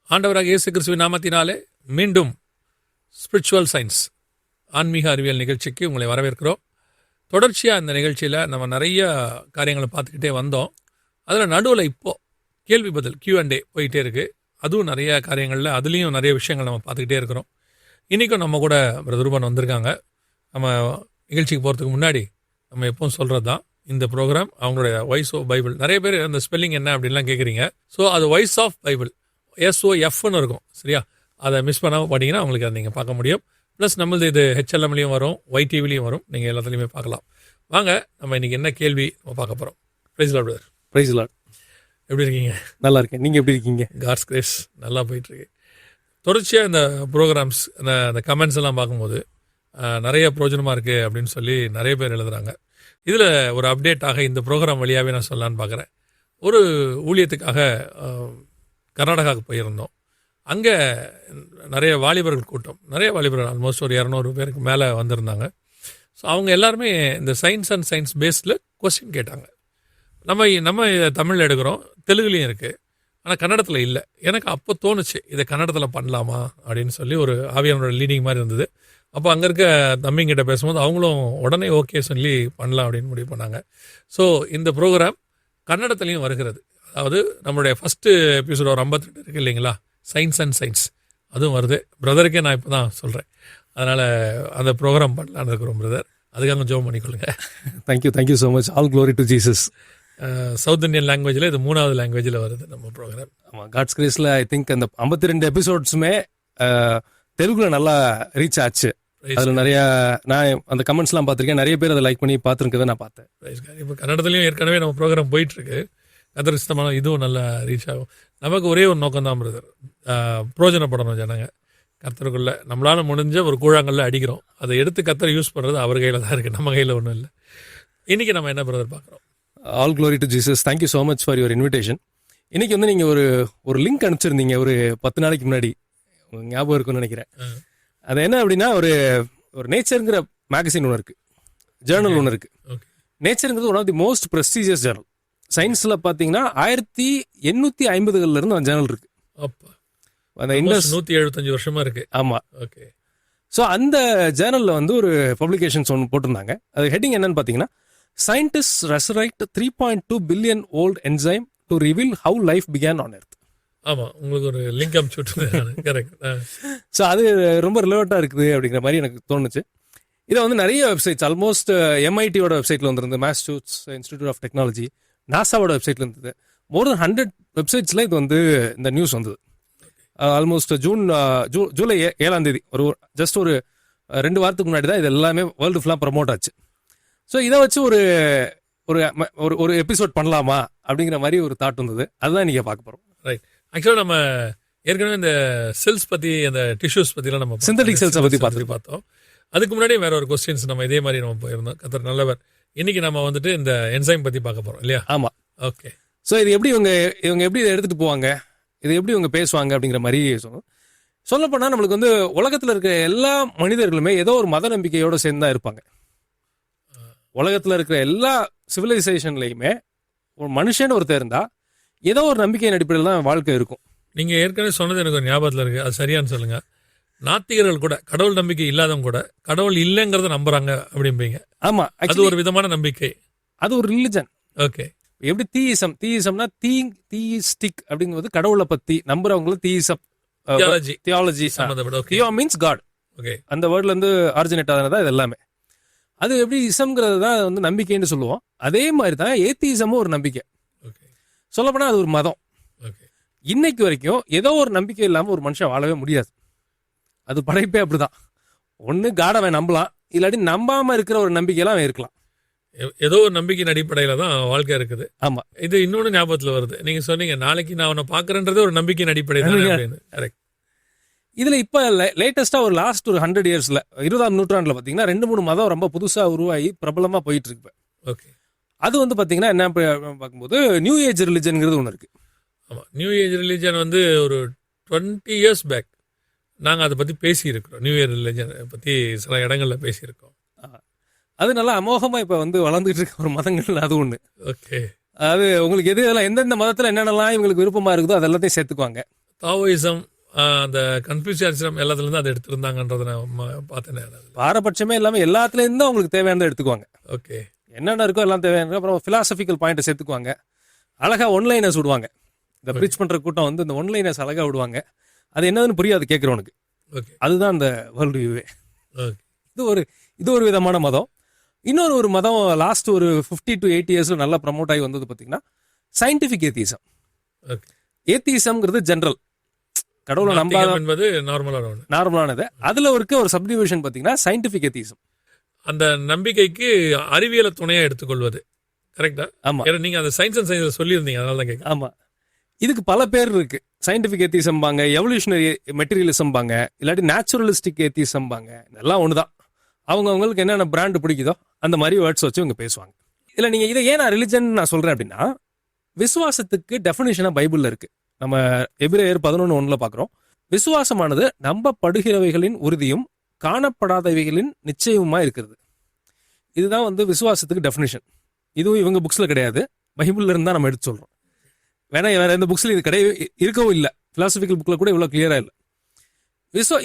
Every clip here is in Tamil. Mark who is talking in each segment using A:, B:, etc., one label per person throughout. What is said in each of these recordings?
A: ஆண்டவராக இயேசு கிறிஸ்துவின் நாமத்தினாலே மீண்டும் ஸ்பிரிச்சுவல் சயின்ஸ் ஆன்மீக அறிவியல் நிகழ்ச்சிக்கு உங்களை வரவேற்கிறோம். தொடர்ச்சியாக இந்த நிகழ்ச்சியில் நம்ம நிறைய காரியங்களை பார்த்துக்கிட்டே வந்தோம். அதில் நடுவில் இப்போது கேள்வி பதில் Q&A போயிட்டே இருக்குது. அதுவும் நிறைய காரியங்களில் அதுலேயும் நிறைய விஷயங்கள் நம்ம பார்த்துக்கிட்டே இருக்கிறோம். இன்றைக்கும் நம்ம கூட பிரதர் ரூபன் வந்திருக்காங்க. நம்ம நிகழ்ச்சிக்கு போகிறதுக்கு முன்னாடி நம்ம எப்பவும் சொல்கிறது தான், இந்த ப்ரோக்ராம் அவங்களுடைய வாய்ஸ் ஆஃப் பைபிள். நிறைய பேர் அந்த ஸ்பெல்லிங் என்ன அப்படின்லாம் கேட்குறீங்க. ஸோ அது வாய்ஸ் ஆஃப் பைபிள் SOFன்னு இருக்கும், சரியா? அதை மிஸ் பண்ணாமல் பார்த்தீங்கன்னா அவங்களுக்கு அதை நீங்கள் பார்க்க முடியும். ப்ளஸ் நம்மளது இது HLMலையும் வரும், YTVலையும் வரும். நீங்கள் எல்லாத்துலேயுமே பார்க்கலாம். வாங்க, நம்ம இன்றைக்கி என்ன கேள்வி நம்ம பார்க்க போகிறோம். Praise lord brother.
B: Praise lord.
A: எப்படி இருக்கீங்க?
B: நல்லா இருக்கேன். நீங்கள் எப்படி இருக்கீங்க?
A: காட்ஸ் கிரேஸ் நல்லா போயிட்டுருக்கு. தொடர்ச்சியாக இந்த ப்ரோக்ராம்ஸ் அந்த கமெண்ட்ஸ் எல்லாம் பார்க்கும்போது நிறைய பிரயோஜனமாக இருக்குது அப்படின்னு சொல்லி நிறைய பேர் எழுதுகிறாங்க. இதில் ஒரு அப்டேட்டாக இந்த ப்ரோக்ராம் வழியாகவே நான் சொல்லலான்னு பார்க்குறேன். ஒரு ஊழியத்துக்காக கர்நாடகாவுக்கு போயிருந்தோம். அங்கே நிறைய வாலிபர்கள் கூட்டம், நிறைய வாலிபர்கள் ஆல்மோஸ்ட் ஒரு 200 பேருக்கு மேலே வந்திருந்தாங்க. ஸோ அவங்க எல்லாருமே இந்த சயின்ஸ் அண்ட் சயின்ஸ் பேஸில் கொஸ்டின் கேட்டாங்க. நம்ம தமிழில் எடுக்கிறோம், தெலுங்குலேயும் இருக்குது, ஆனால் கன்னடத்தில் இல்லை. எனக்கு அப்போ தோணுச்சு, இதை கன்னடத்தில் பண்ணலாமா அப்படின்னு சொல்லி ஒரு ஆவியானோட லீடிங் மாதிரி இருந்தது. அப்போ அங்கே இருக்க தம்பிங்கிட்ட பேசும்போது அவங்களும் உடனே ஓகே சொல்லி பண்ணலாம் அப்படின்னு முடிவு பண்ணாங்க. ஸோ இந்த ப்ரோக்ராம் கன்னடத்துலேயும் வருகிறது. அதாவது நம்மளுடைய ஃபஸ்ட்டு எபிசோட் ஒரு 52 இருக்குது இல்லைங்களா, சயின்ஸ் அண்ட் சயின்ஸ், அதுவும் வருது. பிரதருக்கே நான் இப்போ தான் சொல்கிறேன். அதனால் அந்த ப்ரோக்ராம் பண்ணலான்னு இருக்கிறோம் பிரதர். அதுக்காக ஜோம் பண்ணிக்கொள்ளுங்க.
B: Thank you so much. All glory to Jesus.
A: South Indian லாங்குவேஜில் இது 3வது லாங்குவேஜில் வருது நம்ம ப்ரோக்ராம்.
B: ஆமாம், காட்ஸ் கிரேஸில் ஐ திங்க் அந்த 52 எபிசோட்ஸுமே தெலுங்குல நல்லா ரீச் ஆச்சு. அதில் நிறையா நான் அந்த கமெண்ட்ஸ்லாம் பார்த்துருக்கேன். நிறைய பேர் அதை லைக் பண்ணி பார்த்துருக்கதை நான் பார்த்தேன்.
A: இப்போ கன்னடத்துலேயும் ஏற்கனவே நம்ம ப்ரோக்ராம் போயிட்டுருக்கு. கதிரிஸ்தமான இதுவும் நல்லா ரீச் ஆகும். நமக்கு ஒரே ஒரு நோக்கம் தான் பிரதர், பிரயோஜனப்படணும் ஜனங்க கர்த்தருக்குள்ளே. நம்மளால் முடிஞ்ச ஒரு கூழாங்கல்ல அடிக்கிறோம், அதை எடுத்து கர்த்தர் யூஸ் பண்ணுறது அவர் கையில் தான் இருக்குது, நம்ம கையில் ஒன்றும் இல்லை. இன்றைக்கி நம்ம என்ன பிரதர் பார்க்குறோம்?
B: All glory to Jesus. Thank you so much for your invitation. இன்றைக்கி வந்து நீங்கள் ஒரு லிங்க் அனுப்பிச்சிருந்தீங்க ஒரு 10 நாளைக்கு முன்னாடி, ஞாபகம் இருக்குன்னு நினைக்கிறேன். அது என்ன அப்படின்னா, ஒரு நேச்சருங்கிற மேகசின் ஒன்று இருக்குது, ஜேர்னல் ஒன்று இருக்குது. நேச்சருங்கிறது one of the most prestigious journal. சயின்ஸில் பார்த்தீங்கன்னா 1850களிலிருந்து அந்த ஜேர்னல் இருக்கு.
A: அந்த இண்டஸ் 175 வருஷமா இருக்கு.
B: ஆமாம், ஓகே. ஸோ அந்த ஜேர்னலில் வந்து ஒரு பப்ளிகேஷன்ஸ் ஒன்று போட்டிருந்தாங்க. அது ஹெட்டிங் என்னன்னு பார்த்தீங்கன்னா, scientist resurrect 3.2 billion old enzyme to reveal how life began on earth.
A: ஆமாம், உங்களுக்கு ஒரு லிங்க் அனுப்பிச்சுட்டு. கரெக்ட்.
B: ஸோ அது ரொம்ப ரிலவெண்ட்டாக இருக்குது அப்படிங்கிற மாதிரி எனக்கு தோணுச்சு. இதை வந்து நிறைய வெப்சைட்ஸ், ஆல்மோஸ்ட் MITயோட வெப்சைட்டில் வந்துருந்து, மாசச்சூட்ஸ் இன்ஸ்டிடியூட் ஆஃப் டெக்னாலஜி, நாசாவோட வெப்சைட்டில் இருந்தது. மோர் தென் 100 வெப்சைட்ஸில் இது வந்து இந்த நியூஸ் வந்தது. ஆல்மோஸ்ட் ஜூலை 7ஆம் தேதி, ஜஸ்ட் ஒரு 2 வாரத்துக்கு முன்னாடி தான் இது எல்லாமே வேர்ல்டு ஃபுல்லாக ப்ரமோட் ஆச்சு. ஸோ இதை வச்சு ஒரு எபிசோட் பண்ணலாமா அப்படிங்கிற மாதிரி ஒரு தாட் வந்தது. அதுதான் நீங்கள் பார்க்க போகிறோம்.
A: ரைட். ஆக்சுவலாக நம்ம ஏற்கனவே இந்த செல்ஸ் பற்றி, அந்த டிஷ்யூஸ் பற்றிலாம் நம்ம
B: சிந்தட்டிக் செல்ஸை பற்றி பார்த்தோம்.
A: அதுக்கு முன்னாடியே வேற ஒரு கொஸ்டின்ஸ் நம்ம இதே மாதிரி நம்ம போயிருந்தோம். கர்த்தர் நல்லவர். இன்னைக்கு நம்ம வந்துட்டு இந்த என்சைம் பற்றி பார்க்க போகிறோம் இல்லையா?
B: ஆமாம்,
A: ஓகே.
B: ஸோ இது எப்படி இவங்க எப்படி இதை எடுத்துகிட்டு போவாங்க, இது எப்படி இவங்க பேசுவாங்க அப்படிங்கிற மாதிரி சொல்லப்போனால், நம்மளுக்கு வந்து உலகத்தில் இருக்கிற எல்லா மனிதர்களுமே ஏதோ ஒரு மத நம்பிக்கையோடு சேர்ந்து தான் இருப்பாங்க. உலகத்தில் இருக்கிற எல்லா சிவிலைசேஷன்லையுமே ஒரு மனுஷன் ஒருத்தர் இருந்தால் ஏதோ ஒரு நம்பிக்கையின் அடிப்படையில் தான் வாழ்க்கை இருக்கும்.
A: நீங்கள் ஏற்கனவே சொன்னது எனக்கு ஒரு ஞாபகத்தில் இருக்குது, அது சரியானு சொல்லுங்கள். நாத்திகர்கள் கூட, கடவுள் நம்பிக்கை இல்லாதவங்க கூட கடவுள் இல்லைங்கிறத நம்புறாங்க அப்படிம்பீங்க.
B: ஆமா,
A: அது ஒரு விதமான நம்பிக்கை,
B: அது ஒரு ரிலிஜன்.
A: ஓகே.
B: எப்படி தீயிசம்னா தீயிஸ்டிக் அப்படிங்கிறது கடவுளை பத்தி நம்புறவங்களும் தீயிசம், தியாலஜி மீன்ஸ் காட். ஓகே, அந்த வேர்ட்ல இருந்து ஆரிஜினேட் ஆனதா இது எல்லாமே. அது எப்படி இசம்ங்கிறது தான் வந்து நம்பிக்கைன்னு சொல்லுவோம். அதே மாதிரி தான் ஏத்தியிசமும் ஒரு நம்பிக்கை. சொல்லப்போனா அது ஒரு மதம். இன்னைக்கு வரைக்கும் ஏதோ ஒரு நம்பிக்கை இல்லாம ஒரு மனுஷன் வாழவே முடியாது. அது படைப்பே அப்படிதான். ஒன்று காட் அவன் நம்பலாம், இல்லாட்டி நம்பாமல் இருக்கிற ஒரு நம்பிக்கையெல்லாம் அவன் இருக்கலாம்.
A: ஏதோ ஒரு நம்பிக்கையின் அடிப்படையில் தான் வாழ்க்கை இருக்குது.
B: ஆமாம்,
A: இது இன்னொன்று ஞாபகத்தில் வருது. நீங்கள் சொன்னீங்க நாளைக்கு நான் அவனை பார்க்குறேன்றதே ஒரு நம்பிக்கையின் அடிப்படையில். கரெக்ட்.
B: இதில் இப்போ லேட்டஸ்ட்டாக ஒரு லாஸ்ட் ஒரு 100 இயர்ஸில் 20ஆம் நூற்றாண்டில் பார்த்தீங்கன்னா 2-3 மதம் ரொம்ப புதுசாக உருவாகி பிரபலமாக போயிட்டு இருக்கு.
A: ஓகே.
B: அது வந்து பார்த்தீங்கன்னா என்ன பார்க்கும்போது நியூ ஏஜ் ரிலிஜன்ங்கிறது ஒன்று இருக்குது.
A: ஆமாம், நியூ ஏஜ் ரிலிஜன் வந்து ஒரு 20 இயர்ஸ் பேக் நாங்கள் அதை பற்றி பேசியிருக்கிறோம். நியூ இயர் ரிலிஜனை பற்றி சில இடங்களில் பேசியிருக்கோம்.
B: அது நல்லா அமோகமாக இப்போ வந்து வளர்ந்துட்டு இருக்க ஒரு மதங்கள் அது ஒன்று.
A: ஓகே.
B: அது உங்களுக்கு எது இதெல்லாம் எந்தெந்த மதத்தில் என்னென்னலாம் இவங்களுக்கு விருப்பமாக இருக்குதோ அது எல்லாத்தையும் சேர்த்துக்குவாங்க.
A: தாவோயிசம், அந்த கன்ஃபியூஷியானிசம் எல்லாத்துலேருந்து அதை எடுத்திருந்தாங்கன்றதை நான் பார்த்தேன்.
B: பாரபட்சமே இல்லாமல் எல்லாத்துலேருந்து தான் அவங்களுக்கு தேவையானதை எடுத்துக்குவாங்க.
A: ஓகே,
B: என்னென்ன இருக்கோ எல்லாம் தேவையான, அப்புறம் ஃபிலாசபிக்கல் பாயிண்ட்டை சேர்த்துக்குவாங்க. அழகாக ஒன்லைனர்ஸ் விடுவாங்க. இந்த ப்ரீச் பண்ணுற கூட்டம் வந்து இந்த ஒன்லைனர்ஸ் அழகாக விடுவாங்க. அது என்னதுன்னு புரியாது கேட்குறவனுக்கு.
A: ஓகே,
B: அதுதான் அந்த வேர்ல்டு வியூவே.
A: ஓகே,
B: இது ஒரு விதமான மதம். இன்னொரு மதம் லாஸ்ட் ஒரு 50 to 80 இயர்ஸில் நல்லா ப்ரமோட் ஆகி வந்தது பார்த்தீங்கன்னா சயின்டிஃபிக் ஏத்திசம்.
A: ஓகே.
B: ஏத்திசம்ங்கிறது ஜென்ரல், கடவுளை நம்பாத
A: என்பது
B: நார்மலானது. அதில் இருக்க ஒரு சப்டிவிஷன் பார்த்தீங்கன்னா சயின்டிஃபிக் ஏத்திசம்.
A: அந்த நம்பிக்கைக்கு அறிவியலை துணையாக எடுத்துக்கொள்வது. கரெக்டா?
B: ஆமாம்,
A: நீங்கள் அந்த சயின்ஸ் அண்ட் சயின்ஸ் சொல்லியிருந்தீங்க, அதனால தான் கேட்க.
B: ஆமாம், இதுக்கு பல பேர் இருக்கு. சயின்டிஃபிக் ஏத்திசம் பாங்க, எவல்யூஷனரி மெட்டீரியலிசம் பாங்க, இல்லாட்டி நேச்சுரலிஸ்டிக் ஏத்திசம் பாங்க. இதெல்லாம் ஒன்று தான். அவங்களுக்கு என்னென்ன பிராண்டு பிடிக்குதோ அந்த மாதிரி வேர்ட்ஸ் வச்சு இவங்க பேசுவாங்க. இல்லை நீங்கள் இதை ஏன் நான் ரிலிஜன் நான் சொல்கிறேன் அப்படின்னா, விசுவாசத்துக்கு டெஃபினிஷனாக பைபிளில் இருக்கு. நம்ம எபிரேயர் 11:1 பார்க்குறோம். விசுவாசமானது நம்பப்படுகிறவைகளின் உறுதியும் காணப்படாதவைகளின் நிச்சயமுமா இருக்கிறது. இதுதான் வந்து விசுவாசத்துக்கு டெஃபினிஷன். இதுவும் இவங்க புக்ஸில் கிடையாது, பைபிளில் இருந்தால் நம்ம எடுத்து சொல்கிறோம். வேற எந்த புக்ஸ்லையும் இது கிடையவே இருக்கவும் இல்லை. பிலாசபிக்கல் புக்கில் கூட இவ்வளோ கிளியராக இல்லை.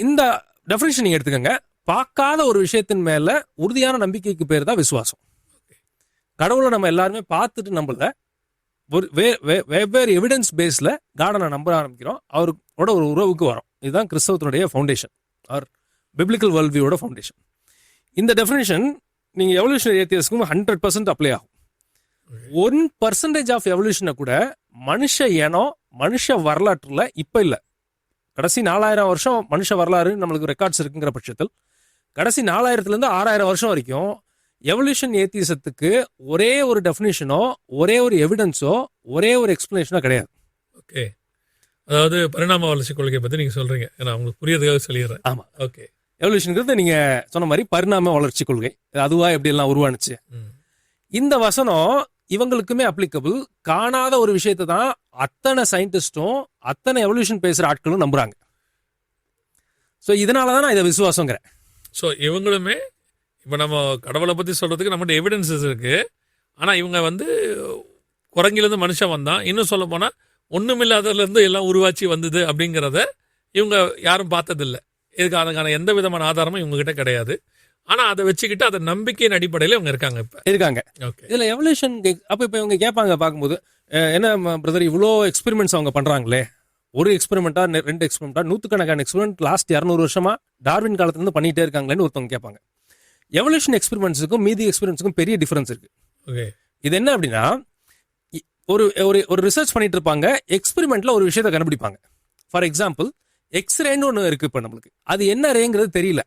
B: இந்த டெஃபினிஷன் நீங்கள் எடுத்துக்கோங்க. பார்க்காத ஒரு விஷயத்தின் மேல உறுதியான நம்பிக்கைக்கு பேர் தான் விசுவாசம். கடவுளை நம்ம எல்லாருமே பார்த்துட்டு நம்மள வெவ்வேறு எவிடன்ஸ் பேஸ்ல காடனை நம்ப ஆரம்பிக்கிறோம். அவரோட ஒரு உறவுக்கு வரோம். இதுதான் கிறிஸ்தவத்தினுடைய ஃபவுண்டேஷன், ஆர் பிப்ளிக்கல் வேர்ல்ட் வியூவோட ஃபவுண்டேஷன். இந்த டெஃபினேஷன் நீங்க எவல்யூஷனரி ஏத்தியஸ்க்கும் 100% அப்ளை ஆகும். 1% ஆஃப் எவல்யூஷனை கூட மனுஷ இனம், மனுஷ வரலாற்றுல இப்ப இல்லை. கடைசி 4000 வருஷம் மனுஷ வரலாறு நம்மளுக்கு ரெக்கார்ட்ஸ் இருக்குங்கிற பட்சத்தில் கடைசி 4000 6000 வருஷம் வரைக்கும் எவல்யூஷன் ஏத்திசத்துக்கு ஒரே ஒரு டெஃபினிஷனோ, ஒரே ஒரு எவிடன்ஸோ, ஒரே ஒரு எக்ஸ்பிளனேஷனோ கிடையாது.
A: ஓகே, அதாவது பரிணாம வளர்ச்சி கொள்கையை பற்றி நீங்கள் சொல்கிறீங்க. ஏன்னா உங்களுக்கு புரியறதுக்காக சொல்லிடுறேன்.
B: ஆமாம், ஓகே. எவல்யூஷனுங்கிறது நீங்கள் சொன்ன மாதிரி பரிணாம வளர்ச்சி கொள்கை, அதுவாக எப்படியெல்லாம் உருவானுச்சு. இந்த வசனம் இவங்களுக்குமே அப்ளிகபிள். காணாத ஒரு விஷயத்தை தான் அத்தனை சயின்டிஸ்டும் அத்தனை எவல்யூஷன் பேசுகிற ஆட்களும் நம்புறாங்க. ஸோ இதனால தான் நான் இதை விசுவாசங்கிறேன்.
A: ஸோ இவங்களுமே இப்போ நம்ம கடவுளை பற்றி சொல்கிறதுக்கு நம்மகிட்ட எவிடன்சஸ் இருக்குது. ஆனால் இவங்க வந்து குரங்கிலேருந்து மனுஷன் வந்தான், இன்னும் சொல்ல போனால் ஒன்றுமில்லாததுலேருந்து எல்லாம் உருவாச்சி வந்தது அப்படிங்கிறத இவங்க யாரும் பார்த்ததில்லை. இதுக்கு அதுக்கான எந்த விதமான ஆதாரமும் இவங்ககிட்ட கிடையாது. ஆனால் அதை வச்சுக்கிட்டு அதை நம்பிக்கையின் அடிப்படையில் இவங்க இருக்காங்க. ஓகே, இதில்
B: எவல்யூஷன் அப்போ இப்போ இவங்க கேட்பாங்க பார்க்கும்போது, என்ன பிரதர் இவ்வளோ எக்ஸ்பெரிமெண்ட்ஸ் அவங்க பண்ணுறாங்களே, ஒரு எக்ஸ்பெரிமெண்ட்டா 2 எக்ஸ்பெரிமெண்ட்டா, 100கணக்கான எக்ஸ்பெரிமெண்ட் லாஸ்ட் 200 வருஷமா டார்வின் காலத்துலேருந்து பண்ணிகிட்டே இருக்காங்களேன்னு ஒருத்தவங்க கேட்பாங்க. எவல்யூஷன் எக்ஸ்பெரிமெண்ட்ஸுக்கும் மீதி எக்ஸ்பெரிமெண்ட்ஸுக்கும் பெரிய டிஃபரன்ஸ் இருக்கு.
A: ஓகே,
B: இது என்ன அப்படின்னா, ஒரு ரிசர்ச் பண்ணிட்டு இருப்பாங்க, எக்ஸ்பெரிமெண்ட்ல ஒரு விஷயத்தை கண்டுபிடிப்பாங்க. ஃபார் எக்ஸாம்பிள் எக்ஸ்ரேன்னு ஒன்று இருக்கு. இப்போ நம்மளுக்கு அது என்ன ரேங்கிறது தெரியல,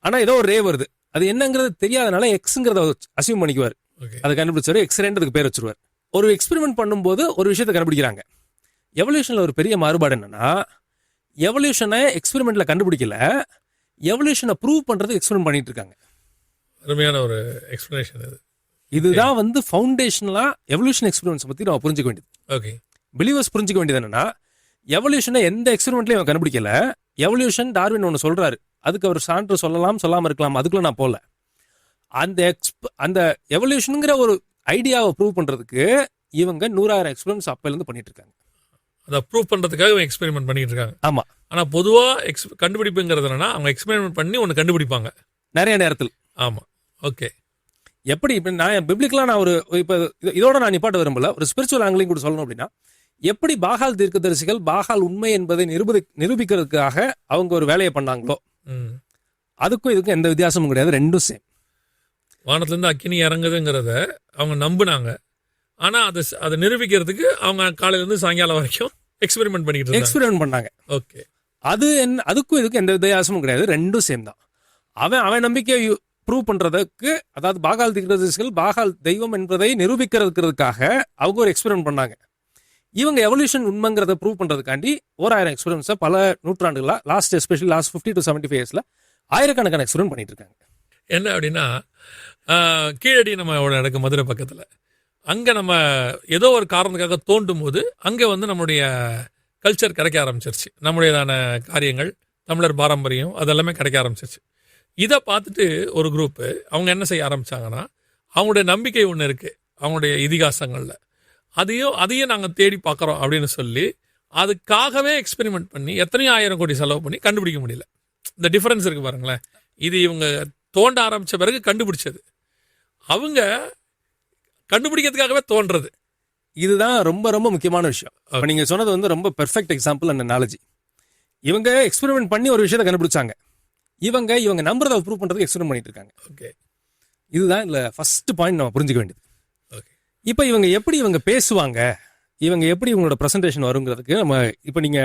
B: ஆனால் ஏதோ ஒரு ரே வருது. அது என்னங்கிறது தெரியாதனால எக்ஸுங்கிறத அசியூம் பண்ணிக்குவார். அதை கண்டுபிடிச்சாரு, எக்ஸ்ரேன்றதுக்கு பேர் வச்சிருவார். ஒரு எக்ஸ்பெரிமெண்ட் பண்ணும்போது ஒரு விஷயத்தை கண்டுபிடிக்கிறாங்க. எவல்யூஷன்ல ஒரு பெரிய மாறுபாடு என்னன்னா, எவல்யூஷனை எக்ஸ்பெரிமெண்ட்ல கண்டுபிடிக்கல, எவல்யூஷனை ப்ரூவ் பண்றது எக்ஸ்பெரிமெண்ட் பண்ணிட்டு இருக்காங்க.
A: அருமையான ஒரு எக்ஸ்பிளனேஷன் இது.
B: இதுதான் வந்து ஃபவுண்டேஷனலா எவல்யூஷன் எக்ஸ்பெரிமெண்ட்ஸ் பத்தி நம்ம புரிஞ்சுக்க வேண்டியது.
A: ஓகே,
B: பிலீவர்ஸ் புரிஞ்சுக்க வேண்டியது என்னன்னா, எவல்யூஷனை எந்த எக்ஸ்பெரிமெண்ட்லயும் அவன் கண்டுபிடிக்கல. எவல்யூஷன் டார்வின் ஒன்று சொல்றாரு, அதுக்கு அவர் சான்று சொல்லலாம் சொல்லாம இருக்கலாம், அதுக்குள்ள நான் போல. அந்த எவல்யூஷனுங்கிற ஒரு ஐடியாவை ப்ரூவ் பண்றதுக்கு இவங்க 100,000 எக்ஸ்பெரிமெண்ட்ஸ் அப்பையிலேருந்து பண்ணிட்டு இருக்காங்க.
A: அதை ப்ரூவ் பண்ணுறதுக்காக எக்ஸ்பெரிமெண்ட் பண்ணிட்டு இருக்காங்க.
B: ஆமாம்,
A: ஆனால் பொதுவாக கண்டுபிடிப்புங்கிறது என்னன்னா, அவங்க எக்ஸ்பெரிமெண்ட் பண்ணி ஒன்று கண்டுபிடிப்பாங்க
B: நிறைய நேரத்தில்.
A: ஆமாம், ஓகே.
B: எப்படி இப்போ நான் பிப்ளிக்கலாக நான் ஒரு இப்போ இதோட நான் நிப்பாட்ட விரும்பல, ஒரு ஸ்பிரிச்சுவல் ஆங்கிலையும் கூட சொல்லணும் அப்படின்னா, எப்படி பாகால் தீர்க்கதரிசிகள் பாகால் உண்மை என்பதை நிரூபிக்கிறதுக்காக அவங்க ஒரு வேலையை பண்ணாங்களோ, அதுக்கும் இதுக்கும் எந்த வித்தியாசமும் கிடையாது, ரெண்டும் சேம்.
A: வானத்துலேருந்து அக்கினி இறங்குதுங்கிறத அவங்க நம்பினாங்க. ஆனால் அதை நிரூபிக்கிறதுக்கு அவங்க காலையிலேருந்து சாயங்காலம் வரைக்கும் எக்ஸ்பெரிமெண்ட் பண்ணாங்க. ஓகே,
B: அதுக்கும் இதுக்கும் எந்த வித்தியாசமும் கிடையாது, ரெண்டும் சேம் தான். அவன் நம்பிக்கையை ப்ரூவ் பண்றதுக்கு, அதாவது பாகால் தீர்க்கதரிசிகள் பாகால் தெய்வம் என்பதை நிரூபிக்கிறதுக்காக அவங்க ஒரு எக்ஸ்பெரிமெண்ட் பண்ணாங்க. இவங்க எவல்யூஷன் உண்மைங்கிறத ப்ரூவ் பண்றதுக்காண்டி 1000 எக்ஸ்பெரிமெண்ட்ஸை பல நூற்றாண்டுகளா எஸ்பெஷலி லாஸ்ட் 50 to 75 இயர்ஸ்ல ஆயிரக்கணக்கான எக்ஸ்பெரிமெண்ட் பண்ணிட்டு இருக்காங்க.
A: என்ன அப்படின்னா, கீழடி நம்ம நடக்கும் மதுரை பக்கத்தில், அங்கே நம்ம ஏதோ ஒரு காரணத்துக்காக தோண்டும் போது அங்கே வந்து நம்மளுடைய கல்ச்சர் கிடைக்க ஆரம்பிச்சிருச்சு. நம்முடையதான காரியங்கள், தமிழர் பாரம்பரியம் அதெல்லாமே கிடைக்க ஆரம்பிச்சிருச்சு. இதை பார்த்துட்டு ஒரு குரூப்பு அவங்க என்ன செய்ய ஆரம்பித்தாங்கன்னா, அவங்களுடைய நம்பிக்கை ஒன்று இருக்குது அவங்களுடைய இதிகாசங்களில், அதையும் நாங்கள் தேடி பார்க்குறோம் அப்படின்னு சொல்லி அதுக்காகவே எக்ஸ்பெரிமெண்ட் பண்ணி எத்தனையோ 1000 கோடி செலவு பண்ணி கண்டுபிடிக்க முடியல. இந்த டிஃபரன்ஸ் இருக்கு பாருங்களேன். இது இவங்க தோண்ட ஆரம்பிச்ச பிறகு கண்டுபிடிச்சது, அவங்க கண்டுபிடிக்கிறதுக்காகவே தோன்றது.
B: இதுதான் ரொம்ப ரொம்ப முக்கியமான விஷயம். நீங்க சொன்னது வந்து ரொம்ப பெர்ஃபெக்ட் எக்ஸாம்பிள் அண்ட் அனாலஜி. இவங்க எக்ஸ்பெரிமெண்ட் பண்ணி ஒரு விஷயத்தை கண்டுபிடிச்சாங்க, இவங்க நம்புறதை ப்ரூவ் பண்றதுக்கு எக்ஸ்பெரிமெண்ட் பண்ணிட்டு இருக்காங்க.
A: ஓகே,
B: இதுதான் இல்ல ஃபர்ஸ்ட் பாயிண்ட் நம்ம புரிஞ்சுக்க வேண்டியது. இப்போ இவங்க பேசுவாங்க, இவங்க எப்படி இவங்களோட ப்ரெசன்டேஷன் வருங்கிறதுக்கு நம்ம இப்போ நீங்க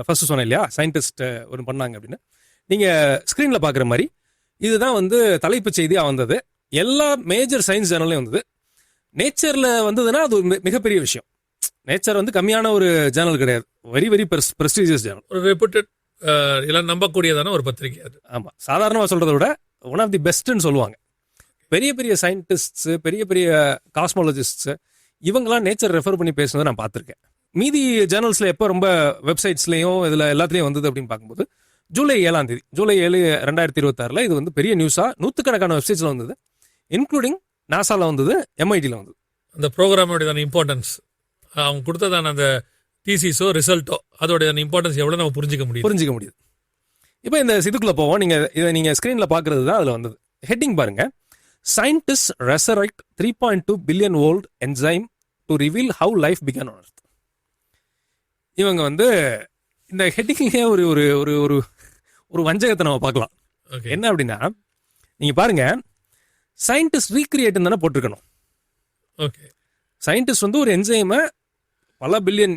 B: ஃபர்ஸ்ட் சொன்ன இல்லையா, சயின்டிஸ்ட் ஒரு பண்ணாங்க அப்படின்னு, நீங்க ஸ்கிரீன்ல பாக்குற மாதிரி இதுதான் வந்து தலைப்பு செய்தியா வந்தது. எல்லா மேஜர் சயின்ஸ் சேனல்லையும் வந்தது. நேச்சர்ல வந்ததுன்னா அது ஒரு மிகப்பெரிய விஷயம். நேச்சர் வந்து கம்மியான ஒரு சேனல் கிடையாது, வெரி வெரி பிரஸ்டீஜியஸ் சேனல்,
A: ஒரு ரெப்யூட்டட் எல்லாம் நம்பக்கூடியதான ஒரு பத்திரிகை அது.
B: ஆமா, சாதாரணமாக சொல்றதை விட ஒன் ஆஃப் தி பெஸ்ட்னு சொல்லுவாங்க. பெரிய பெரிய சயின்டிஸ்ட்ஸ், பெரிய பெரிய காஸ்மாலஜிஸ்ட்ஸ், இவங்கெல்லாம் நேச்சர் ரெஃபர் பண்ணி பேசுனதை நான் பார்த்துருக்கேன். மீதி சேனல்ஸ்ல எப்போ ரொம்ப வெப்சைட்ஸ்லையும் இதில் எல்லாத்துலேயும் வந்தது அப்படின்னு பார்க்கும்போது ஜூலை 7 ஜூலை 7, 2026 இது வந்து பெரிய நியூஸா நூற்றுக்கணக்கான வெப்சைட்ஸ்ல வந்தது, இன்க்ளூடிங் நாசால வந்தது, MITல வந்தது.
A: அந்த ப்ரோக்ராமோட இம்பார்ட்டன்ஸ், அவங்க கொடுத்ததான அந்த தீசிஸோ ரிசல்ட்டோ அதோட இம்பார்ட்டன்ஸ் எவ்வளோ நம்ம புரிஞ்சிக்க முடியுது. இப்போ இந்த இதுக்குள்ள போவோம். இதை நீங்க ஸ்கிரீன்ல பாக்குறது தான் அதுல வந்தது. ஹெட்டிங் பாருங்க, scientist resurrect 3.2 billion old enzyme to reveal how life began on earth. இவங்க வந்து இந்த ஹெட்டிங்கே ஒரு ஒரு ஒரு ஒரு ஒரு வஞ்சகத்தை நம்ம பார்க்கலாம். என்ன அப்படின்னா, நீங்க பாருங்க, சயின்டிஸ்ட் ரீக்ரியேட் தானே போட்டிருக்கணும்.
B: ஓகே, சயின்டிஸ்ட் வந்து ஒரு என்சைமை பல பில்லியன்,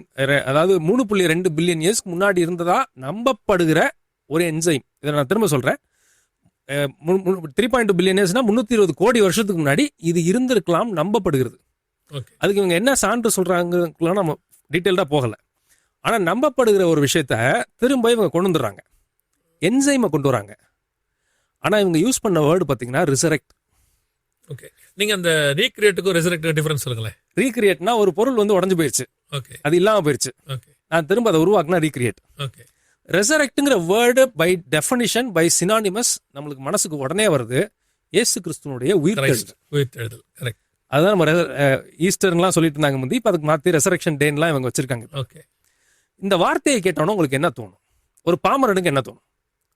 B: அதாவது 3.2 பில்லியன் இயர்ஸ்க்கு முன்னாடி இருந்ததா நம்பப்படுகிற ஒரு என்சைம். இதை நான் திரும்ப சொல்றேன், 3.2 பில்லியன் இயர்ஸ்னா 320 கோடி வருஷத்துக்கு முன்னாடி இது இருந்திருக்கலாம் நம்பப்படுகிறது. அதுக்கு இவங்க என்ன சான்று சொல்றாங்கலாம் நம்ம டீட்டெயில்டா போகல. ஆனா நம்பப்படுகிற ஒரு விஷயத்த திரும்ப இவங்க கொண்டு வந்துடுறாங்க, என்சைமை கொண்டு வராங்க. ஆனா இவங்க யூஸ் பண்ண வேர்டு பாத்தீங்கன்னா ரிசரெக்ட்.
A: ஓகே, நீங்க அந்த ரீக்ரியேட்டுக்கும் ரெசரெக்ட்டுக்கும் டிஃபரன்ஸ் சொல்லுங்களேன்.
B: ரீக்ரியேட்னா ஒரு பொருள் வந்து உடஞ்சு போயிருச்சு,
A: ஓகே,
B: அது இல்லாம போயிருச்சு,
A: ஓகே,
B: நான் திரும்ப அதை உருவாக்குனா ரீக்ரியேட்.
A: ஓகே,
B: ரெசரெக்ட்ங்கிற word by definition, by synonymous நம்மளுக்கு மனசுக்கு உடனே வருது இயேசு கிறிஸ்துனுடைய உயிர்த்தெழுதல். கரெக்ட். அதுதான் நம்ம ஈஸ்டர்லாம் சொல்லிட்டு இருந்தாங்க முந்தி, இப்போ அதுக்கு மாற்றி ரெசரெக்ஷன் டேன்லாம் இவங்க வச்சிருக்காங்க.
A: ஓகே,
B: இந்த வார்த்தையை கேட்டோன்னா உங்களுக்கு என்ன தோணும்? ஒரு பாமரனுக்கு என்ன தோணும்?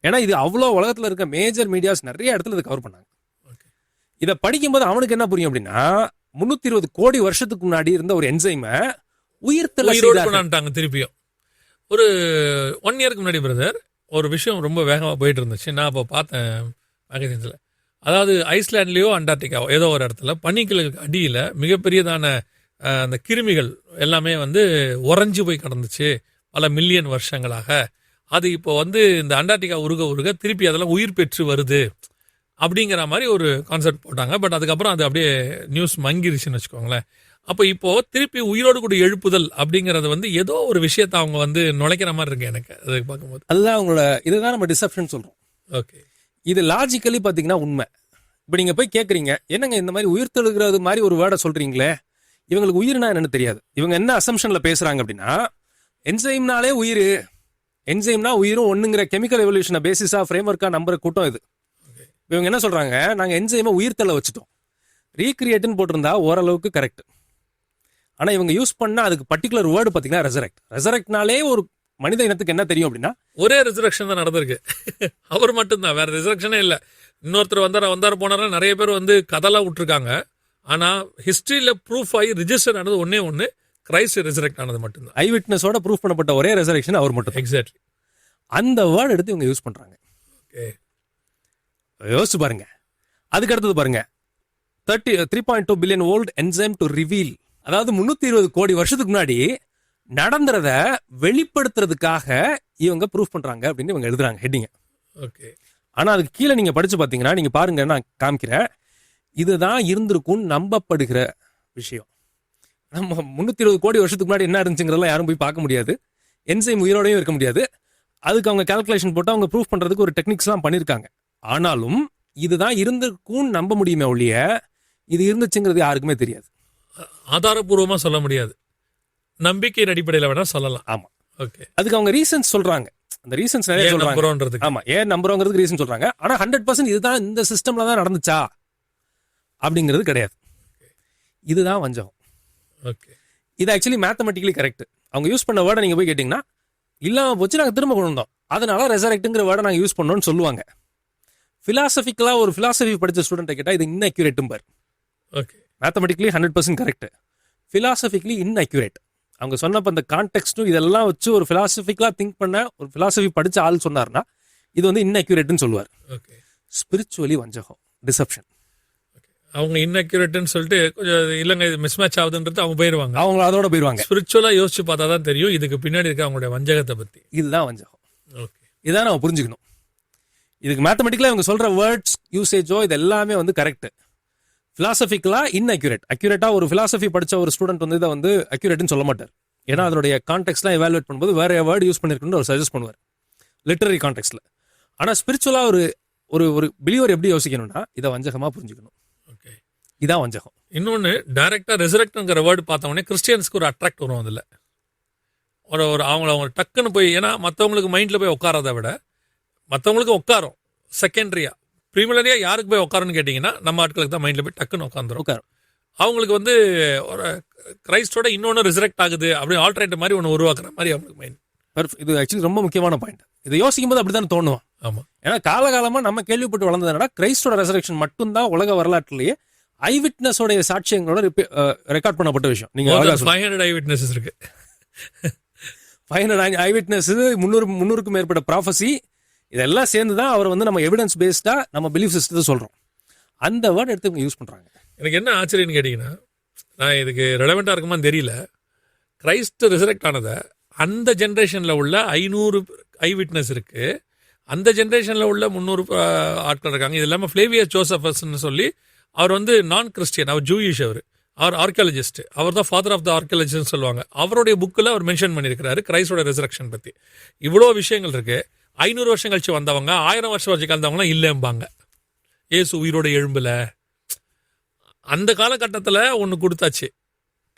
B: ஏன்னா இது அவ்வளோ உலகத்தில் இருக்க மேஜர் மீடியாஸ் நிறைய இடத்துல இதை கவர் பண்ணாங்க. இதை படிக்கும்போது அவனுக்கு என்ன புரியும் அப்படின்னா, 320 கோடி வருஷத்துக்கு முன்னாடி இருந்த ஒரு என்சைமை உயிர்த்தெழுந்தாங்க.
A: திருப்பியும் ஒரு 1 இயருக்கு முன்னாடி பிரதர் ஒரு விஷயம் ரொம்ப வேகமாக போயிட்டு இருந்துச்சு. நான் அப்போ பார்த்தேன் மேகசின்ஸில். அதாவது ஐஸ்லாண்ட்லேயோ அண்டார்டிகாவோ ஏதோ ஒரு இடத்துல பனிக்கலுக்கு அடியில் மிகப்பெரியதான அந்த கிருமிகள் எல்லாமே வந்து உறைஞ்சு போய் கிடந்துச்சு பல மில்லியன் வருஷங்களாக. அது இப்போ வந்து இந்த அண்டார்டிகா உருக திருப்பி அதெல்லாம் உயிர் பெற்று வருது அப்படிங்கிற மாதிரி ஒரு கான்செப்ட் போட்டாங்க. பட் அதுக்கப்புறம் அது அப்படியே நியூஸ் மங்கிருச்சுன்னு வச்சுக்கோங்களேன். அப்போ இப்போ திருப்பி உயிரோடு கூட எழுப்புதல் அப்படிங்கறது வந்து ஏதோ ஒரு விஷயத்த அவங்க வந்து நுழைக்கிற மாதிரி இருக்கு எனக்கு அதை பார்க்கும்போது.
B: அதுதான் அவங்களோட, இதுதான் நம்ம டிசப்ஷன் சொல்றோம்.
A: ஓகே,
B: இது லாஜிக்கலி பாத்தீங்கன்னா உண்மை. இப்போ நீங்க போய் கேட்குறீங்க, என்னங்க இந்த மாதிரி உயிர்த்தெழுகிறது மாதிரி ஒரு வேர்டை சொல்றீங்களே, இவங்களுக்கு உயிர்னா என்னன்னு தெரியாது. இவங்க என்ன அசம்ஷன்ல பேசுறாங்க அப்படின்னா, என்சைம்னாலே உயிர், என்சைம்னா உயிரும் ஒண்ணுங்கிற கெமிக்கல் எவல்யூஷனை பேசிஸா ஃப்ரேம் ஒர்க்கா நம்புற கூட்டம் இது. இவங்க என்ன சொல்றாங்க, நாங்க என்சைமை உயிர்த்தெழ வச்சுட்டோம், ரீக்ரியேட்னு போட்டிருந்தா ஓரளவுக்கு கரெக்ட். ஆனா இவங்க யூஸ் பண்ண அதுக்கு பர்டிகுலர் வேர்டு பாத்தீங்கன்னா ரெசரெக்ட். ரெசரெக்ட்னாலே ஒரு மனித இனத்துக்கு என்ன தெரியும் அப்படின்னா,
A: ஒரே ரெசரெக்ஷன் தான் நடந்திருக்கு, அவர் மட்டும்தான், வேற ரெசரெக்ஷனே இல்லை. இன்னொருத்தர் வந்தார போனார நிறைய பேர் வந்து கதெல்லாம் விட்டுருக்காங்க. ஆனா ஹிஸ்டரியில ப்ரூஃப் ஆகி ரிஜிஸ்டர் ஆனது ஒண்ணு கிரைஸ்ட் ரெசரெக்ட் ஆனது மட்டும்தான்.
B: ஐ விட்னஸோட ப்ரூஃப் பண்ணப்பட்ட ஒரே ரெசரெக்ஷன் அவர் மட்டும்.
A: எக்ஸாக்ட்லி.
B: அந்த வேர்டு எடுத்து இவங்க யூஸ் பண்றாங்க.
A: ஓகே,
B: யோசிச்சு பாருங்க. அதுக்கு அடுத்தது பாருங்க, 3.2 billion old enzyme to reveal. அதாவது 320 கோடி வருஷத்துக்கு முன்னாடி நடந்துறத வெளிப்படுத்துறதுக்காக இவங்க ப்ரூஃப் பண்றாங்க அப்படின்னு இவங்க எழுதுறாங்க ஹெட்டிங்க.
A: ஓகே,
B: ஆனா அதுக்கு கீழே நீங்க படிச்சு பாத்தீங்கன்னா, நீங்க பாருங்க, நான் காமிக்கிறேன், இதுதான் இருந்திருக்கும் நம்பப்படுகிற விஷயம். நம்ம 320 கோடி வருஷத்துக்கு முன்னாடி என்ன இருந்துச்சுங்கிறதெல்லாம் யாரும் போய் பார்க்க முடியாது, என்சைம் உயிரோடையும் இருக்க முடியாது. அதுக்கு அவங்க கால்குலேஷன் போட்டு அவங்க ப்ரூஃப் பண்றதுக்கு ஒரு டெக்னிக்ஸ்லாம் பண்ணியிருக்காங்க. ஆனாலும் இதுதான் இருந்திருக்கும் நம்ப முடியுமே ஒழிய இது இருந்துச்சுங்கிறது யாருக்குமே தெரியாது,
A: ஆதாரபூர்வமா சொல்ல முடியாது. நம்பிக்கையின் அடிப்படையில் வேணா சொல்லலாம்.
B: ஆமா,
A: ஓகே.
B: அதுக்கு அவங்க ரீசன்ஸ் சொல்றாங்க, அந்த ரீசன்ஸ் நிறைய சொல்றாங்க. ஆமா, ஏன் நம்புறோங்கிறதுக்கு ரீசன் சொல்றாங்க. ஆனா 100% இதுதான் இந்த சிஸ்டம்ல தான் நடந்துச்சா அப்படிங்கிறது கிடையாது. இதுதான் வஞ்சகம்.
A: ஓகே,
B: இது ஆக்சுவலி மேத்தமெட்டிக்கலி கரெக்ட். அவங்க யூஸ் பண்ண வேர்டை நீங்கள் போய் கேட்டிங்கன்னா இல்லாமல் போச்சு நாங்கள் திரும்ப கொண்டு வந்தோம், அதனால ரெசரெக்ட்டுங்கிற வேர்டை நாங்கள் யூஸ் பண்ணோம்னு சொல்லுவாங்க. ஃபிலாசபிக்கலாக ஒரு ஃபிலாசபி படித்த ஸ்டூடெண்ட்டை கேட்டால் இது இன்அக்யூரேட்டும் பார்.
A: Okay,
B: mathematically 100% correct, philosophically inaccurate. அவங்க சொன்னப்போ அந்த கான்டெக்ஸ்ட்டும் இதெல்லாம் வச்சு ஒரு ஃபிலாசபிக்கலாக திங்க் பண்ண ஒரு ஃபிலாசபி படித்த ஆள் சொன்னார்னா இது வந்து இன்அக்யூரேட்னு சொல்லுவார்.
A: ஓகே,
B: ஸ்பிரிச்சுவலி வஞ்சகம், டிசப்ஷன்.
A: அவங்க இன்அக்யூரேட்னு சொல்லிட்டு கொஞ்சம் இல்லைங்க இது மிஸ் மேட்ச் ஆகுதுன்றது அவங்க போயிடுவாங்க,
B: அவங்க அதோட போயிடுவாங்க.
A: ஸ்பிரிச்சுவலாக யோசிச்சு பார்த்தா தான் தெரியும் இதுக்கு பின்னாடி இருக்க அவங்களுடைய வஞ்சகத்தை பற்றி.
B: இதுதான் வஞ்சகம்.
A: ஓகே,
B: இதான் நம்ம புரிஞ்சுக்கணும். இதுக்கு மேத்தமெட்டிக்கலாக இவங்க சொல்கிற வேர்ட்ஸ் யூசேஜோ இது எல்லாமே வந்து கரெக்ட். ஃபிலாசபிக்கலாக இன்அக்யூரேட். அக்யூரேட்டாக ஒரு ஃபிலாசபி படித்த ஒரு ஸ்டூடெண்ட் வந்து இதை வந்து அக்யூரேட்னு சொல்ல மாட்டார். ஏன்னா அதோடைய கான்டெக்ட்லாம் எவாலுவேட் பண்ணும்போது வேற வேர்டு யூஸ் பண்ணிருக்குன்னு அவர் சஜஸ்ட் பண்ணுவார் லிட்டரரி கான்டெக்ட்ல. ஆனால் ஸ்பிரிச்சுவலாக ஒரு ஒரு ஒரு பிலீவர் எப்படி யோசிக்கணும்னா இதை வஞ்சகமாக புரிஞ்சுக்கணும்.
A: ஓகே,
B: இதான் வஞ்சகம்.
A: இன்னொன்று டைரக்டாக ரெசரெக்ட்ங்கிற வேர்டு பார்த்தவொடனே கிறிஸ்டியன்ஸ்க்கு ஒரு அட்ராக்ட் வரும். அதில் ஒரு அவங்க டக்குன்னு போய், ஏன்னா மற்றவங்களுக்கு மைண்டில் போய் உட்காரதை விட மற்றவங்களுக்கு உட்காரும் செகண்டரியா, ப்ரீமிலரியா யாருக்கு போய் உட்காருன்னு கேட்டிங்கன்னா நம்ம ஆட்களுக்கு தான் மைண்டில் போய் டக்குன்னு உட்காந்துரும். அவங்களுக்கு வந்து ஒரு கிரைஸ்டோட இன்னொன்று ரிசரெக்ட் ஆகுது அப்படி ஆல்டர்னேட்டிவ் மாதிரி ஒன்று உருவாக்குற மாதிரி அவங்களுக்கு மைண்ட்.
B: இது ஆக்சுவலி ரொம்ப முக்கியமான பாயிண்ட். இதை யோசிக்கும் போது அப்படித்தான் தோணும்.
A: ஆமாம்,
B: ஏன்னா காலகாலமாக நம்ம கேள்விப்பட்டு வளர்ந்ததுனா கிரைஸ்டோட ரெசரெக்ஷன் மட்டும்தான் உலக வரலாற்றிலேயே ஐ விட்னஸோடைய சாட்சியங்களோட ரெக்கார்ட் பண்ணப்பட்ட விஷயம். நீங்க
A: 500 ஐ விட்னஸஸ் இருக்கு.
B: 500 ஐ விட்னஸ், 300க்கும் மேற்பட்ட ப்ராஃபசி, இதெல்லாம் சேர்ந்து தான் அவர் வந்து நம்ம எவிடன்ஸ் பேஸ்டா நம்ம பிலீஃப் சிஸ்டத்தை சொல்றோம். அந்த வேர்ட் எடுத்து யூஸ் பண்றாங்க.
A: எனக்கு என்ன ஆச்சரியன்னு கேட்டிங்கன்னா, நான் இதுக்கு ரெலவெண்ட்டாக இருக்குமான்னு தெரியல, கிரைஸ்ட் ரிசரெக்ட் ஆனதை அந்த ஜென்ரேஷனில் உள்ள 500 ஐ விட்னஸ் இருக்குது, அந்த ஜென்ரேஷனில் உள்ள 300 ஆட்கள் இருக்காங்க. இது இல்லாமல் ஃப்ளேவியஸ் ஜோசஃபஸ்ன்னு சொல்லி அவர் வந்து நான் கிறிஸ்டியன், அவர் ஜூயிஷ், அவர் ஆர்கியாலஜிஸ்ட், அவர் தான் ஃபாதர் ஆஃப் த ஆர்கியாலஜிஸ்ட்னு சொல்லுவாங்க. அவருடைய புக்கில் அவர் மென்ஷன் பண்ணியிருக்கிறாரு கிரைஸ்டோட ரெசரக்ஷன் பற்றி. இவ்வளோ விஷயங்கள் இருக்குது. 500 வருஷம் கழிச்சு வந்தவங்க 1000 வருஷம் கழிச்சு வந்தவங்களாம் இல்லைம்பாங்க. ஏசு உயிரோட எழும்புல அந்த காலகட்டத்தில் ஒன்று கொடுத்தாச்சு,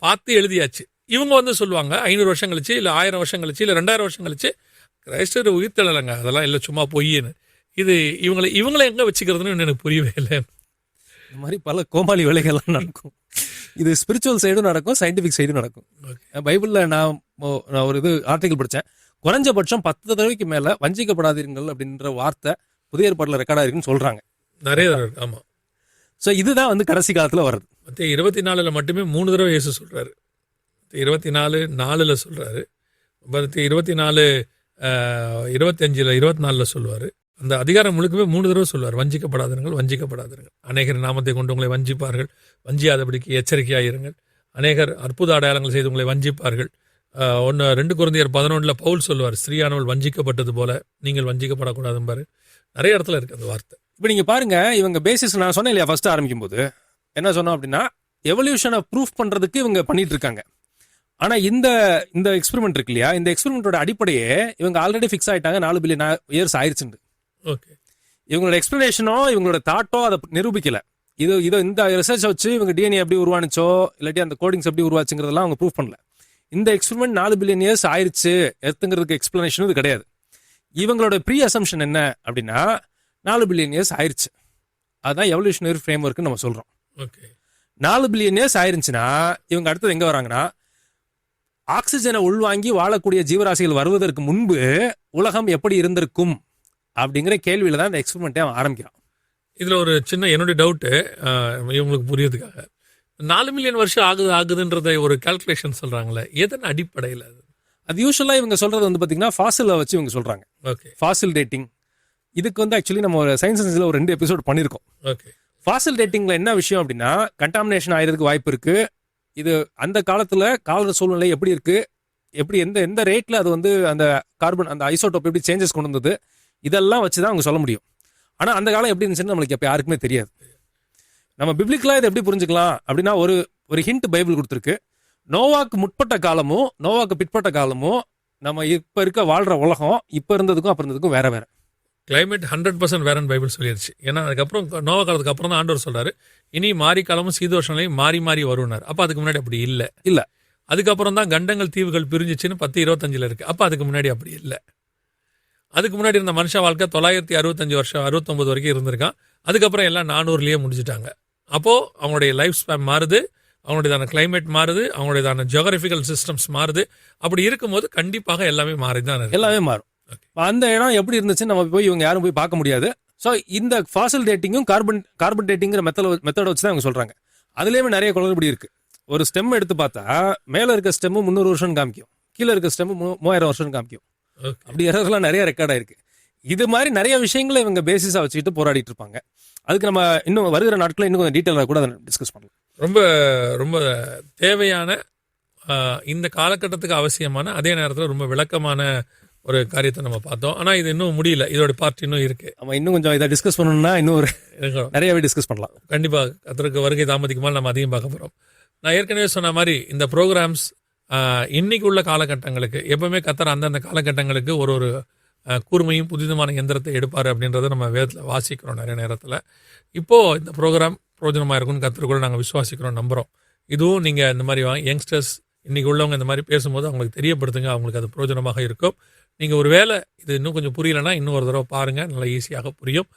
A: பார்த்து எழுதியாச்சு. இவங்க வந்து சொல்லுவாங்க 500 வருஷம் கழிச்சு, இல்லை 1000 வருஷம் கழிச்சு, இல்லை 2000 வருஷம் கழிச்சு கிரைஸ்டர் உயிர் தெழலைங்க, அதெல்லாம் இல்லை சும்மா பொய்யன்னு. இது இவங்களை எங்கே வச்சுக்கிறதுன்னு எனக்கு புரியவே இல்லை.
B: இந்த மாதிரி பல கோமாளி வேலைகள்லாம் நடக்கும். இது ஸ்பிரிச்சுவல் சைடும் நடக்கும், சயின்டிஃபிக் சைடும் நடக்கும். பைபிளில் நான் ஒரு ஆர்டிகல் படித்தேன், குறைஞ்சபட்சம் 10 தடவைக்கு மேலே வஞ்சிக்கப்படாதீர்கள் அப்படின்ற வார்த்தை புதிய ஏற்பாட்டில் ரெக்கார்டாக இருக்குன்னு சொல்கிறாங்க. நிறைய தடவை. ஆமாம். ஸோ இதுதான் வந்து கடைசி காலத்தில் வருது.
A: 24 மட்டுமே 3 தடவை இயேசு சொல்கிறாரு. 24:4 சொல்கிறாரு, 24 25 24 சொல்லுவார். அந்த அதிகாரம் முழுக்கவே 3 தடவை சொல்லுவார், வஞ்சிக்கப்படாதீர்கள், வஞ்சிக்கப்படாதீர்கள். அநேகர் நாமத்தை கொண்டு உங்களை வஞ்சிப்பார்கள், வஞ்சியாதபடிக்கு எச்சரிக்கையாயிருங்கள். அநேகர் அற்புத அடையாளங்கள் செய்து உங்களை வஞ்சிப்பார்கள். 2 கொரிந்தியர் 11 பவுல் சொல்லுவார், ஸ்திரீயானவள் வஞ்சிக்கப்பட்டது போல நீங்கள் வஞ்சிக்கப்படக்கூடாதும்பாரு. நிறைய இடத்துல இருக்குது அந்த வார்த்தை.
B: இப்போ நீங்கள் பாருங்க, இவங்க பேசிஸ் நான் சொன்னேன் இல்லையா ஃபர்ஸ்ட் ஆரம்பிக்கும் போது என்ன சொன்னோம் அப்படின்னா, எவல்யூஷனை ப்ரூஃப் பண்ணுறதுக்கு இவங்க பண்ணிட்டு இருக்காங்க. ஆனால் இந்த எக்ஸ்பெரிமெண்ட் இருக்கு இல்லையா, இந்த எக்ஸ்பெரிமெண்ட்டோட அடிப்படையே இவங்க ஆல்ரெடி ஃபிக்ஸ் ஆகிட்டாங்க, 4 பில்லியன் இயர்ஸ் ஆயிடுச்சுண்டு.
A: ஓகே,
B: இவங்களோட எக்ஸ்பிளனேஷனோ இவங்களோட தாட்டோ அதை நிரூபிக்கல. இந்த ரிசர்ச் வச்சு இவங்க டிஎன்ஏ எப்படி உருவானுச்சோ இல்லாட்டி அந்த கோடிங்ஸ் எப்படி உருவாச்சுங்கிறதெல்லாம் அவங்க ப்ரூஃப் பண்ணல. இந்த எக்ஸ்பெரிமெண்ட் 4 பில்லியன் இயர்ஸ் ஆயிடுச்சு எர்த்துங்கிறதுக்கு எக்ஸ்பிளனேஷனும் இது கிடையாது. இவங்களோட ப்ரீ அசம்ஷன் என்ன அப்படின்னா 4 பில்லியன் இயர்ஸ் ஆயிடுச்சு, அதுதான் எவல்யூஷனரி ஃப்ரேம் ஒர்க்குன்னு நம்ம சொல்றோம்.
A: ஓகே,
B: 4 பில்லியன் இயர்ஸ் ஆயிருச்சுன்னா இவங்க அடுத்தது எங்க வராங்கன்னா, ஆக்சிஜனை உள்வாங்கி வாழக்கூடிய ஜீவராசிகள் வருவதற்கு முன்பு உலகம் எப்படி இருந்திருக்கும் அப்படிங்கிற கேள்வியில தான் இந்த எக்ஸ்பெரிமெண்ட்டே ஆரம்பிக்கிறான்.
A: இதில் ஒரு சின்ன என்னுடைய டவுட்டு இவங்களுக்கு புரியறதுக்காக, 4 மில்லியன் வருஷம் ஆகுதுன்றதை ஒரு கால்குலேஷன் சொல்றாங்களே, எதன் அடிப்படையில்?
B: அது யூஸ்வலாக இவங்க சொல்றது வந்து பார்த்தீங்கன்னா ஃபாசிலை வச்சு இவங்க சொல்றாங்க.
A: Okay,
B: fossil dating. இதுக்கு வந்து ஆக்சுவலி நம்ம ஒரு சயின்ஸ் அண்ட் ஒரு 2 எபிசோட் பண்ணியிருக்கோம்.
A: ஓகே,
B: ஃபாசில் டேட்டிங்ல என்ன விஷயம் அப்படின்னா, கண்டாமினேஷன் ஆகிறதுக்கு வாய்ப்பு இருக்கு. இது அந்த காலத்துல கால சூழ்நிலை எப்படி இருக்கு, எப்படி எந்த ரேட்ல அது வந்து அந்த கார்பன் அந்த ஐசோடோப் எப்படி சேஞ்சஸ் கொண்டு வந்தது, இதெல்லாம் வச்சு தான் அவங்க சொல்ல முடியும். ஆனால் அந்த காலம் எப்படி இருந்துச்சுன்னு நம்மளுக்கு எப்போ யாருக்குமே தெரியாது. நம்ம பிப்ளிக்கலாக இதை எப்படி புரிஞ்சுக்கலாம் அப்படின்னா, ஒரு ஹிண்ட் பைபிள் கொடுத்துருக்கு. நோவாக்கு முற்பட்ட காலமும் நோவாக்கு பிற்பட்ட காலமும் நம்ம இப்போ இருக்க வாழ்ற உலகம் இப்போ இருந்ததுக்கும் அப்புறம் இருந்ததுக்கும் வேற வேற.
A: கிளைமேட் 100% வேறன்னு பைபிள் சொல்லிடுச்சு. ஏன்னா அதுக்கப்புறம் நோவா காலத்துக்கு அப்புறம் தான் ஆண்டவர் சொல்றாரு, இனி மாறி காலமும் சீதோஷனையும் மாறி வருனார். அப்போ அதுக்கு முன்னாடி அப்படி இல்லை. அதுக்கப்புறம் தான் கண்டங்கள் தீவுகள் பிரிஞ்சிச்சுன்னு 10:25 இருக்கு. அப்போ அதுக்கு முன்னாடி அப்படி இல்லை. அதுக்கு முன்னாடி இருந்த மனுஷ வாழ்க்கை 965 வருஷம் 69 வரைக்கும் இருந்திருக்கான். அதுக்கப்புறம் எல்லாம் 400லயே முடிச்சுட்டாங்க. அப்போது அவங்களுடைய லைஃப் ஸ்பேன் மாறுது. அவங்களுடையதான கிளைமேட் மாறுது, அவங்களுடையதான ஜியோகிராபிக்கல் சிஸ்டம்ஸ் மாறுது. அப்படி இருக்கும்போது கண்டிப்பாக எல்லாமே மாறி தான் இருக்கு.
B: எல்லாமே மாறும். அந்த இடம் எப்படி இருந்துச்சுன்னு நம்ம போய் இவங்க யாரும் போய் பார்க்க முடியாது. ஸோ இந்த ஃபாசில் டேட்டிங்கும் கார்பன் டேட்டிங்கிற மெத்தடை வச்சு தான் அவங்க சொல்றாங்க. அதுலேயுமே நிறைய குளறுபடி இருக்கு. ஒரு ஸ்டெம் எடுத்து பார்த்தா மேலே இருக்க ஸ்டெம்மு 300 வருஷம் காமிக்கும், கீழே இருக்க ஸ்டெம்மு 3000 வருஷம் காமிக்கும். அப்படி எரர்லாம் நிறைய ரெக்கார்ட் ஆயிருக்கு. இது மாதிரி நிறைய விஷயங்களை இவங்க பேசிஸாக வச்சுக்கிட்டு போராடிட்டு இருப்பாங்க. அதுக்கு நம்ம இன்னும் வருகிற நாட்களில் இன்னும் கொஞ்சம் டீட்டெயிலாக கூட டிஸ்கஸ் பண்ணலாம்.
A: ரொம்ப ரொம்ப தேவையான இந்த காலகட்டத்துக்கு அவசியமான, அதே நேரத்தில் ரொம்ப விளக்கமான ஒரு காரியத்தை நம்ம பார்த்தோம். ஆனால் இது இன்னும் முடியல, இதோட பார்ட் இன்னும் இருக்கு.
B: நம்ம இன்னும் கொஞ்சம் இதை டிஸ்கஸ் பண்ணணும்னா இன்னும் நிறையவே டிஸ்கஸ் பண்ணலாம்.
A: கண்டிப்பாக கத்தருக்கு வருகை தாமதிக்குமால் நம்ம அதிகம் பார்க்க போகிறோம். நான் ஏற்கனவே சொன்ன மாதிரி இந்த ப்ரோக்ராம்ஸ் இன்னைக்கு உள்ள காலகட்டங்களுக்கு, எப்பவுமே கத்தர் அந்தந்த காலகட்டங்களுக்கு ஒரு ஒரு கூர்மையும் புதிதமான எந்திரத்தை எடுப்பார் அப்படின்றத நம்ம வேதத்தில் வாசிக்கிறோம் நிறைய நேரத்தில். இப்போது இந்த ப்ரோக்ராம் பிரோஜனமாக இருக்கும்னு கத்தருக்குள்ள நாங்கள் விசுவாசிக்கிறோம், நம்புகிறோம். இதுவும் நீங்கள் இந்த மாதிரி யங்ஸ்டர்ஸ் இன்றைக்கி உள்ளவங்க இந்த மாதிரி பேசும்போது அவங்களுக்கு தெரியப்படுத்துங்க, அவங்களுக்கு அது பிரோஜனமாக இருக்கும். நீங்கள் ஒரு வேளை இது இன்னும் கொஞ்சம் புரியலைன்னா இன்னும் ஒரு தடவை பாருங்கள், நல்லா ஈஸியாக புரியும்.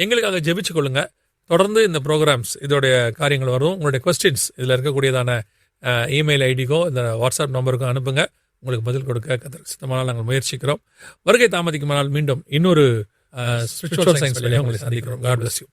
A: எங்களுக்காக ஜெபிச்சு கொள்ளுங்க. தொடர்ந்து இந்த ப்ரோக்ராம்ஸ் இதோடைய காரியங்கள் வரும். உங்களுடைய கொஸ்டின்ஸ் இதில் இருக்கக்கூடியதான இமெயில் ஐடிக்கோ இந்த வாட்ஸ்அப் நம்பருக்கோ அனுப்புங்க. உங்களுக்கு பதில் கொடுக்க கத்தருக்கு சித்தமானால் நாங்கள் முயற்சிக்கிறோம். வருகை தாமதிக்குமானால் மீண்டும் இன்னொரு ஸ்பிரிச்சுவல் சயின்ஸ் வழியாக உங்களை சந்திக்கிறோம். God bless you.